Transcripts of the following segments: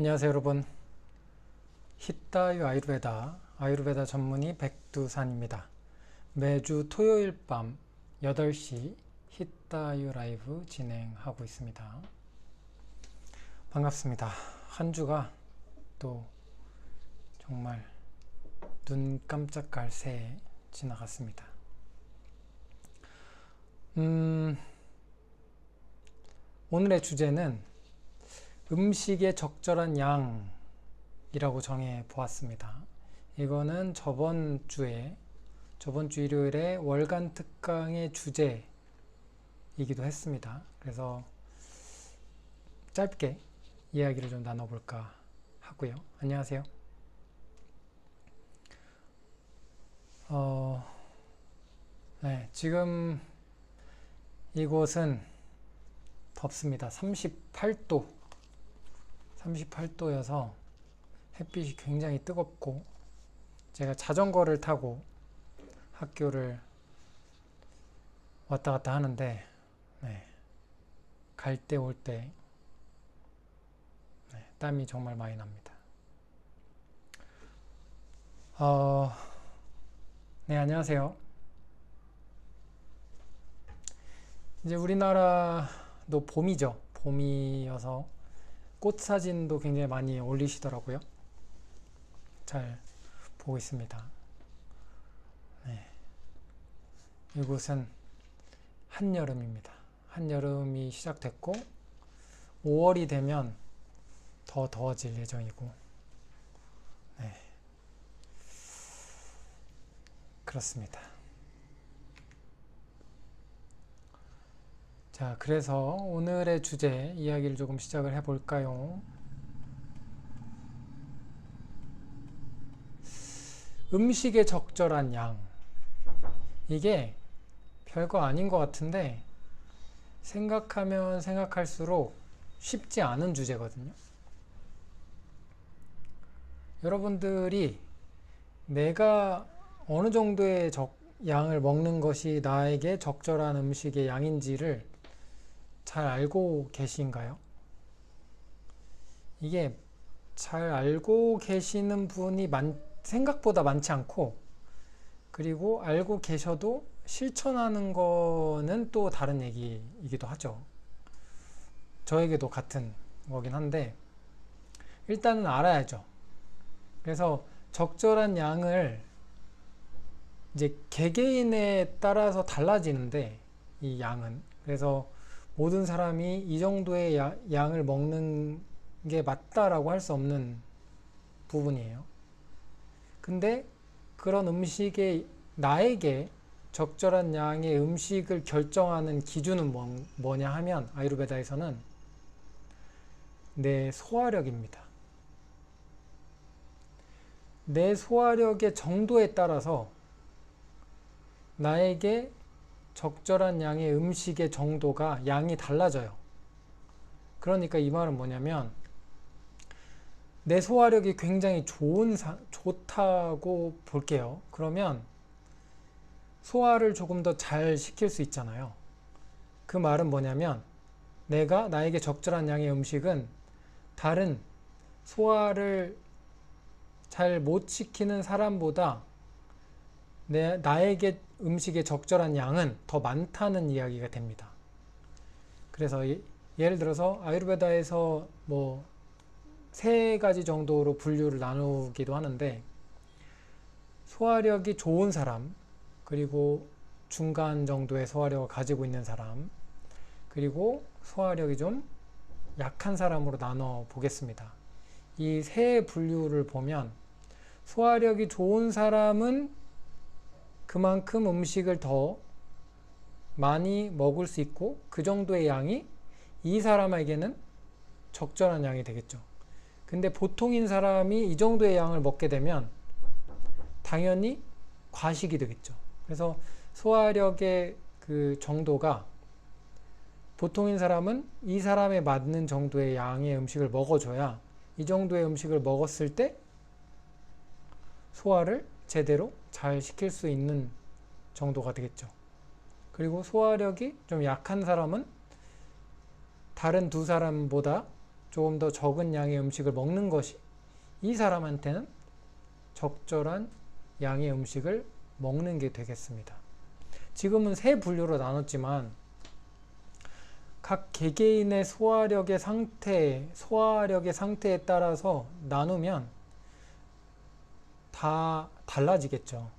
안녕하세요 여러분. 히타유 아유르베다 전문의 백두산입니다. 매주 토요일 밤 8시 히타유 라이브 진행하고 있습니다. 반갑습니다. 한 주가 또 정말 눈 깜짝할 새에 지나갔습니다. 오늘의 주제는 음식의 적절한 양이라고 정해 보았습니다. 이거는 저번 주 일요일에 월간 특강의 주제이기도 했습니다. 그래서 짧게 이야기를 좀 나눠볼까 하고요. 안녕하세요. 네, 지금 이곳은 덥습니다. 38도여서 햇빛이 굉장히 뜨겁고, 제가 자전거를 타고 학교를 왔다 갔다 하는데, 갈 때 올 때 땀이 정말 많이 납니다. 네, 안녕하세요. 이제 우리나라도 봄이죠. 봄이어서 꽃 사진도 굉장히 많이 올리시더라고요. 잘 보고 있습니다. 네. 이곳은 한여름입니다. 한여름이 시작됐고 5월이 되면 더 더워질 예정이고, 네. 그렇습니다. 자, 그래서 오늘의 주제 이야기를 조금 시작을 해볼까요? 음식의 적절한 양. 이게 별거 아닌 것 같은데 생각하면 생각할수록 쉽지 않은 주제거든요. 여러분들이 내가 어느 정도의 양을 먹는 것이 나에게 적절한 음식의 양인지를 잘 알고 계신가요? 이게 잘 알고 계시는 분이 생각보다 많지 않고, 그리고 알고 계셔도 실천하는 거는 또 다른 얘기이기도 하죠. 저에게도 같은 거긴 한데 일단은 알아야죠. 그래서 적절한 양을 이제 개개인에 따라서 달라지는데, 이 양은, 그래서 모든 사람이 이 정도의 양을 먹는 게 맞다라고 할 수 없는 부분이에요. 근데 그런 음식에 나에게 적절한 양의 음식을 결정하는 기준은 뭐냐 하면, 아유르베다에서는 내 소화력입니다. 내 소화력의 정도에 따라서 나에게 적절한 양의 음식의 정도가 양이 달라져요. 그러니까 이 말은 뭐냐면, 내 소화력이 굉장히 좋다고 볼게요. 그러면 소화를 조금 더 잘 시킬 수 있잖아요. 그 말은 뭐냐면, 나에게 적절한 양의 음식은 다른 소화를 잘 못 시키는 사람보다 나에게 음식의 적절한 양은 더 많다는 이야기가 됩니다. 그래서 예를 들어서 아유르베다에서 뭐 3가지 정도로 분류를 나누기도 하는데, 소화력이 좋은 사람, 그리고 중간 정도의 소화력을 가지고 있는 사람, 그리고 소화력이 좀 약한 사람으로 나눠 보겠습니다. 이 3분류를 보면 소화력이 좋은 사람은 그만큼 음식을 더 많이 먹을 수 있고, 그 정도의 양이 이 사람에게는 적절한 양이 되겠죠. 근데 보통인 사람이 이 정도의 양을 먹게 되면 당연히 과식이 되겠죠. 그래서 소화력의 그 정도가, 보통인 사람은 이 사람에 맞는 정도의 양의 음식을 먹어줘야 이 정도의 음식을 먹었을 때 소화를 제대로 잘 시킬 수 있는 정도가 되겠죠. 그리고 소화력이 좀 약한 사람은 다른 두 사람보다 조금 더 적은 양의 음식을 먹는 것이 이 사람한테는 적절한 양의 음식을 먹는 게 되겠습니다. 지금은 세 분류로 나눴지만 각 개개인의 소화력의 상태에 따라서 나누면 다 달라지겠죠.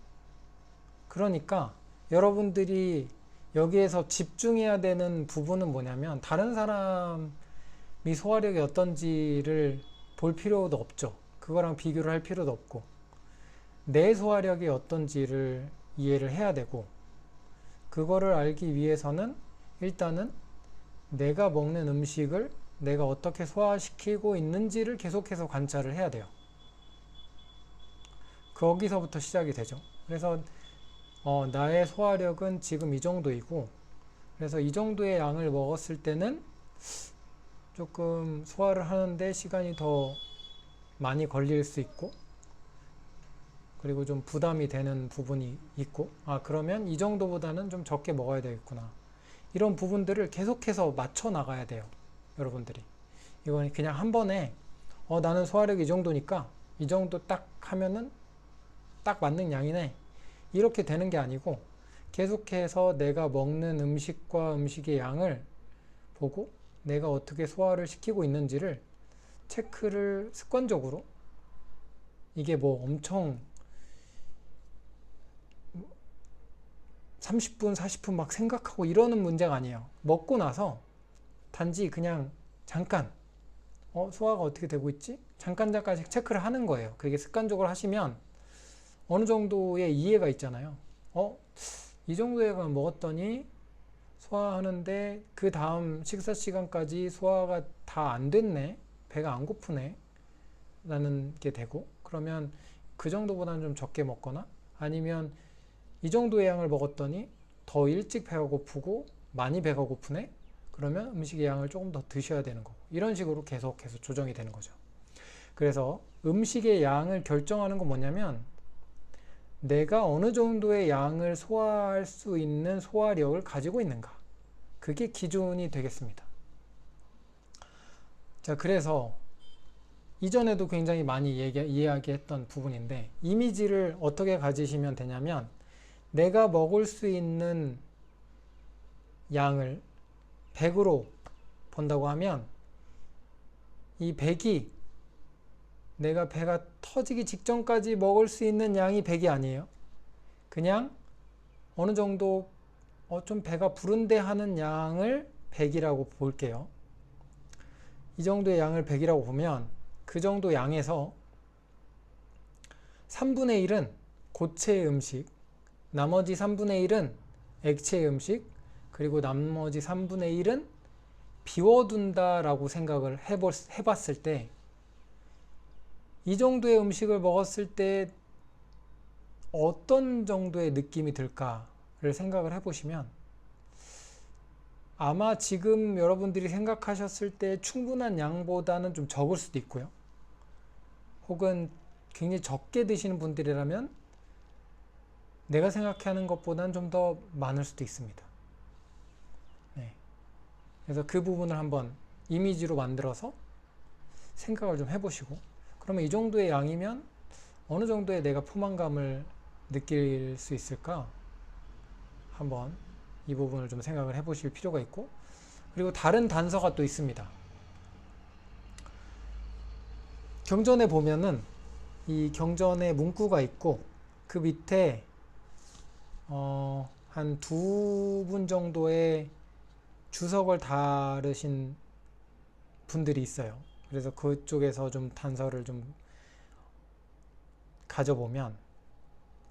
그러니까 여러분들이 여기에서 집중해야 되는 부분은 뭐냐면 다른 사람이 소화력이 어떤지를 볼 필요도 없죠. 그거랑 비교를 할 필요도 없고 내 소화력이 어떤지를 이해를 해야 되고 그거를 알기 위해서는 일단은 내가 먹는 음식을 내가 어떻게 소화시키고 있는지를 계속해서 관찰을 해야 돼요. 거기서부터 시작이 되죠. 그래서 나의 소화력은 지금 이 정도이고 그래서 이 정도의 양을 먹었을 때는 조금 소화를 하는데 시간이 더 많이 걸릴 수 있고 그리고 좀 부담이 되는 부분이 있고 그러면 이 정도보다는 좀 적게 먹어야 되겠구나. 이런 부분들을 계속해서 맞춰 나가야 돼요. 여러분들이. 이건 그냥 한 번에 나는 소화력이 이 정도니까 이 정도 딱 하면은 딱 맞는 양이네. 이렇게 되는 게 아니고 계속해서 내가 먹는 음식과 음식의 양을 보고 내가 어떻게 소화를 시키고 있는지를 체크를 습관적으로 이게 뭐 엄청 30분, 40분 막 생각하고 이러는 문제가 아니에요. 먹고 나서 단지 그냥 잠깐 소화가 어떻게 되고 있지? 잠깐씩 체크를 하는 거예요. 그게 습관적으로 하시면 어느 정도의 이해가 있잖아요. 이 정도에 먹었더니 소화하는데 그 다음 식사 시간까지 소화가 다 안 됐네. 배가 안 고프네. 라는 게 되고 그러면 그 정도보다는 좀 적게 먹거나 아니면 이 정도의 양을 먹었더니 더 일찍 배가 고프고 많이 배가 고프네? 그러면 음식의 양을 조금 더 드셔야 되는 거고 이런 식으로 계속해서 조정이 되는 거죠. 그래서 음식의 양을 결정하는 건 뭐냐면 내가 어느 정도의 양을 소화할 수 있는 소화력을 가지고 있는가 그게 기준이 되겠습니다. 자, 그래서 이전에도 굉장히 많이 이야기했던 부분인데 이미지를 어떻게 가지시면 되냐면 내가 먹을 수 있는 양을 100으로 본다고 하면 이 100이 내가 배가 터지기 직전까지 먹을 수 있는 양이 100이 아니에요. 그냥 어느 정도 좀 배가 부른데 하는 양을 100이라고 볼게요. 이 정도의 양을 100이라고 보면 그 정도 양에서 3분의 1은 고체의 음식, 나머지 3분의 1은 액체의 음식, 그리고 나머지 3분의 1은 비워둔다라고 생각을 해봤을 때 이 정도의 음식을 먹었을 때 어떤 정도의 느낌이 들까를 생각을 해보시면 아마 지금 여러분들이 생각하셨을 때 충분한 양보다는 좀 적을 수도 있고요. 혹은 굉장히 적게 드시는 분들이라면 내가 생각하는 것보다는 좀 더 많을 수도 있습니다. 네. 그래서 그 부분을 한번 이미지로 만들어서 생각을 좀 해보시고 그러면 이 정도의 양이면 어느 정도의 내가 포만감을 느낄 수 있을까? 한번 이 부분을 좀 생각을 해보실 필요가 있고 그리고 다른 단서가 또 있습니다. 경전에 보면은 이 경전에 문구가 있고 그 밑에 한 2분 정도의 주석을 다르신 분들이 있어요. 그래서 그쪽에서 좀 단서를 좀 가져보면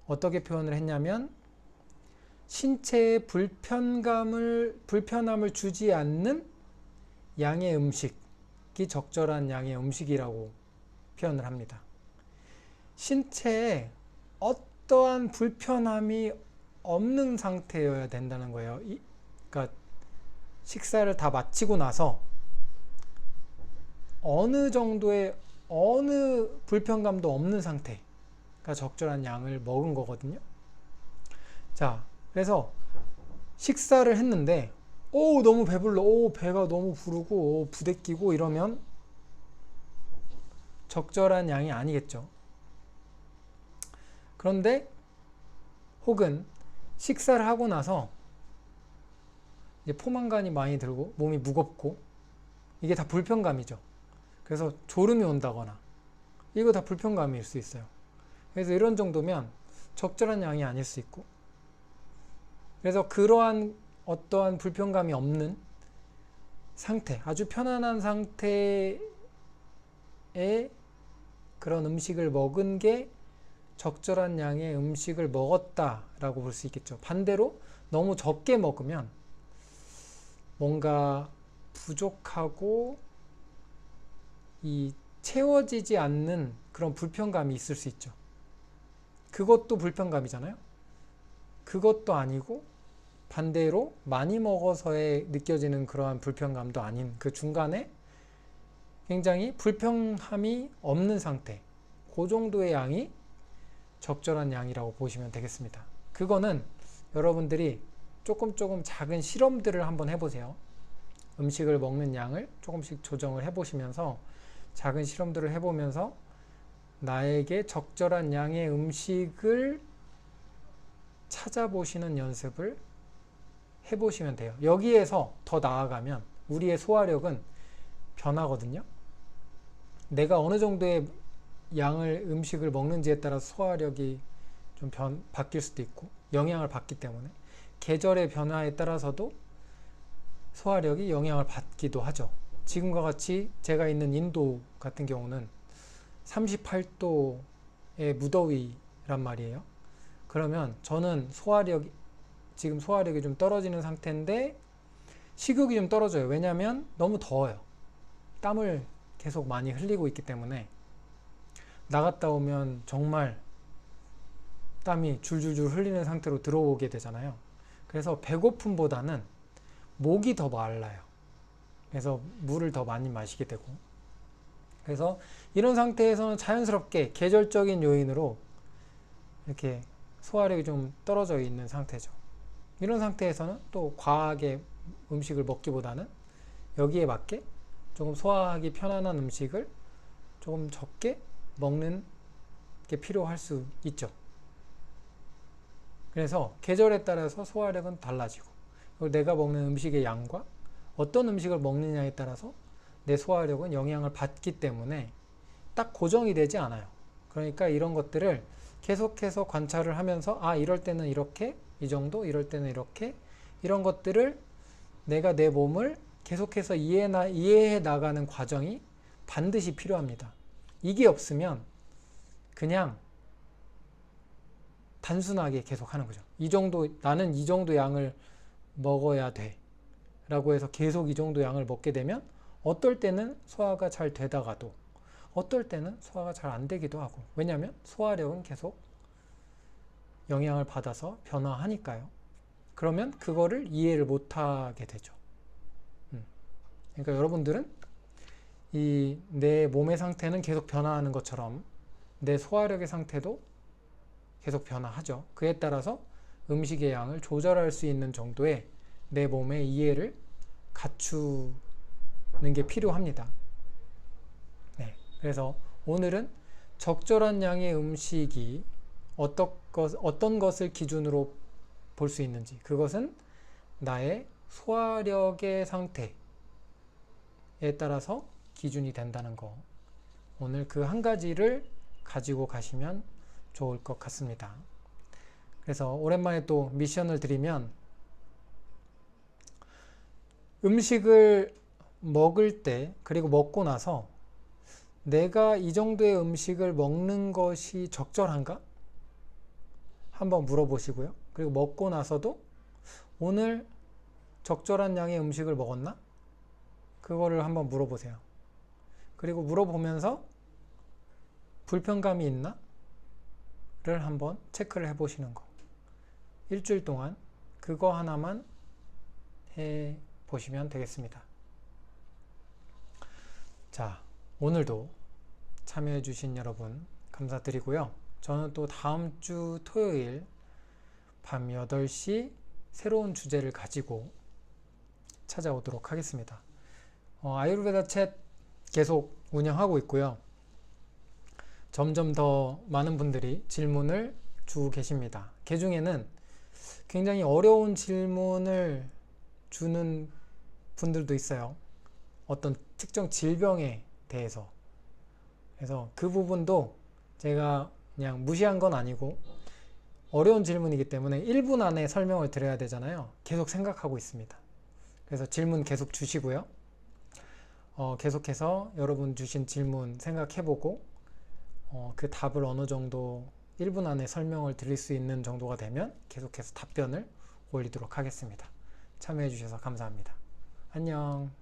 어떻게 표현을 했냐면 신체에 불편함을 주지 않는 양의 음식이 적절한 양의 음식이라고 표현을 합니다. 신체에 어떠한 불편함이 없는 상태여야 된다는 거예요. 그러니까 식사를 다 마치고 나서 어느 정도의 어느 불편감도 없는 상태가 적절한 양을 먹은 거거든요. 자, 그래서 식사를 했는데 너무 배불러, 배가 너무 부르고 부대끼고 이러면 적절한 양이 아니겠죠. 그런데 혹은 식사를 하고 나서 이제 포만감이 많이 들고 몸이 무겁고 이게 다 불편감이죠. 그래서 졸음이 온다거나 이거 다 불편감일 수 있어요. 그래서 이런 정도면 적절한 양이 아닐 수 있고, 그래서 그러한 어떠한 불편감이 없는 상태, 아주 편안한 상태의 그런 음식을 먹은 게 적절한 양의 음식을 먹었다라고 볼 수 있겠죠. 반대로 너무 적게 먹으면 뭔가 부족하고 이 채워지지 않는 그런 불편감이 있을 수 있죠. 그것도 불편감이잖아요. 그것도 아니고 반대로 많이 먹어서의 느껴지는 그러한 불편감도 아닌 그 중간에 굉장히 불편함이 없는 상태, 그 정도의 양이 적절한 양이라고 보시면 되겠습니다. 그거는 여러분들이 조금 작은 실험들을 한번 해보세요. 음식을 먹는 양을 조금씩 조정을 해보시면서 작은 실험들을 해보면서 나에게 적절한 양의 음식을 찾아보시는 연습을 해보시면 돼요. 여기에서 더 나아가면 우리의 소화력은 변하거든요. 내가 어느 정도의 양을 음식을 먹는지에 따라 소화력이 좀 바뀔 수도 있고 영향을 받기 때문에 계절의 변화에 따라서도 소화력이 영향을 받기도 하죠. 지금과 같이 제가 있는 인도 같은 경우는 38도의 무더위란 말이에요. 그러면 저는 지금 소화력이 좀 떨어지는 상태인데 식욕이 좀 떨어져요. 왜냐하면 너무 더워요. 땀을 계속 많이 흘리고 있기 때문에 나갔다 오면 정말 땀이 줄줄줄 흘리는 상태로 들어오게 되잖아요. 그래서 배고픔보다는 목이 더 말라요. 그래서 물을 더 많이 마시게 되고, 그래서 이런 상태에서는 자연스럽게 계절적인 요인으로 이렇게 소화력이 좀 떨어져 있는 상태죠. 이런 상태에서는 또 과하게 음식을 먹기보다는 여기에 맞게 조금 소화하기 편안한 음식을 조금 적게 먹는 게 필요할 수 있죠. 그래서 계절에 따라서 소화력은 달라지고, 그리고 내가 먹는 음식의 양과 어떤 음식을 먹느냐에 따라서 내 소화력은 영향을 받기 때문에 딱 고정이 되지 않아요. 그러니까 이런 것들을 계속해서 관찰을 하면서 이럴 때는 이렇게, 이 정도, 이럴 때는 이렇게, 이런 것들을 내가 내 몸을 계속해서 이해해 나가는 과정이 반드시 필요합니다. 이게 없으면 그냥 단순하게 계속 하는 거죠. 나는 이 정도 양을 먹어야 돼 라고 해서 계속 이 정도 양을 먹게 되면 어떨 때는 소화가 잘 되다가도 어떨 때는 소화가 잘 안 되기도 하고, 왜냐하면 소화력은 계속 영향을 받아서 변화하니까요. 그러면 그거를 이해를 못하게 되죠. 그러니까 여러분들은 내 몸의 상태는 계속 변화하는 것처럼 내 소화력의 상태도 계속 변화하죠. 그에 따라서 음식의 양을 조절할 수 있는 정도의 내 몸의 이해를 갖추는 게 필요합니다. 네, 그래서 오늘은 적절한 양의 음식이 어떤 것을 기준으로 볼 수 있는지, 그것은 나의 소화력의 상태에 따라서 기준이 된다는 거, 오늘 그 한 가지를 가지고 가시면 좋을 것 같습니다. 그래서 오랜만에 또 미션을 드리면, 음식을 먹을 때 그리고 먹고 나서 내가 이 정도의 음식을 먹는 것이 적절한가? 한번 물어보시고요. 그리고 먹고 나서도 오늘 적절한 양의 음식을 먹었나? 그거를 한번 물어보세요. 그리고 물어보면서 불편감이 있나? 를 한번 체크를 해보시는 거. 일주일 동안 그거 하나만 해보시면 되겠습니다. 자, 오늘도 참여해주신 여러분 감사드리고요. 저는 또 다음 주 토요일 밤 8시 새로운 주제를 가지고 찾아오도록 하겠습니다. 아유르베다 챗 계속 운영하고 있고요. 점점 더 많은 분들이 질문을 주고 계십니다. 그 중에는 굉장히 어려운 질문을 주는 분들도 있어요. 어떤 특정 질병에 대해서. 그래서 그 부분도 제가 그냥 무시한 건 아니고 어려운 질문이기 때문에 1분 안에 설명을 드려야 되잖아요. 계속 생각하고 있습니다. 그래서 질문 계속 주시고요. 계속해서 여러분 주신 질문 생각해보고 그 답을 어느 정도 1분 안에 설명을 드릴 수 있는 정도가 되면 계속해서 답변을 올리도록 하겠습니다. 참여해 주셔서 감사합니다. 안녕.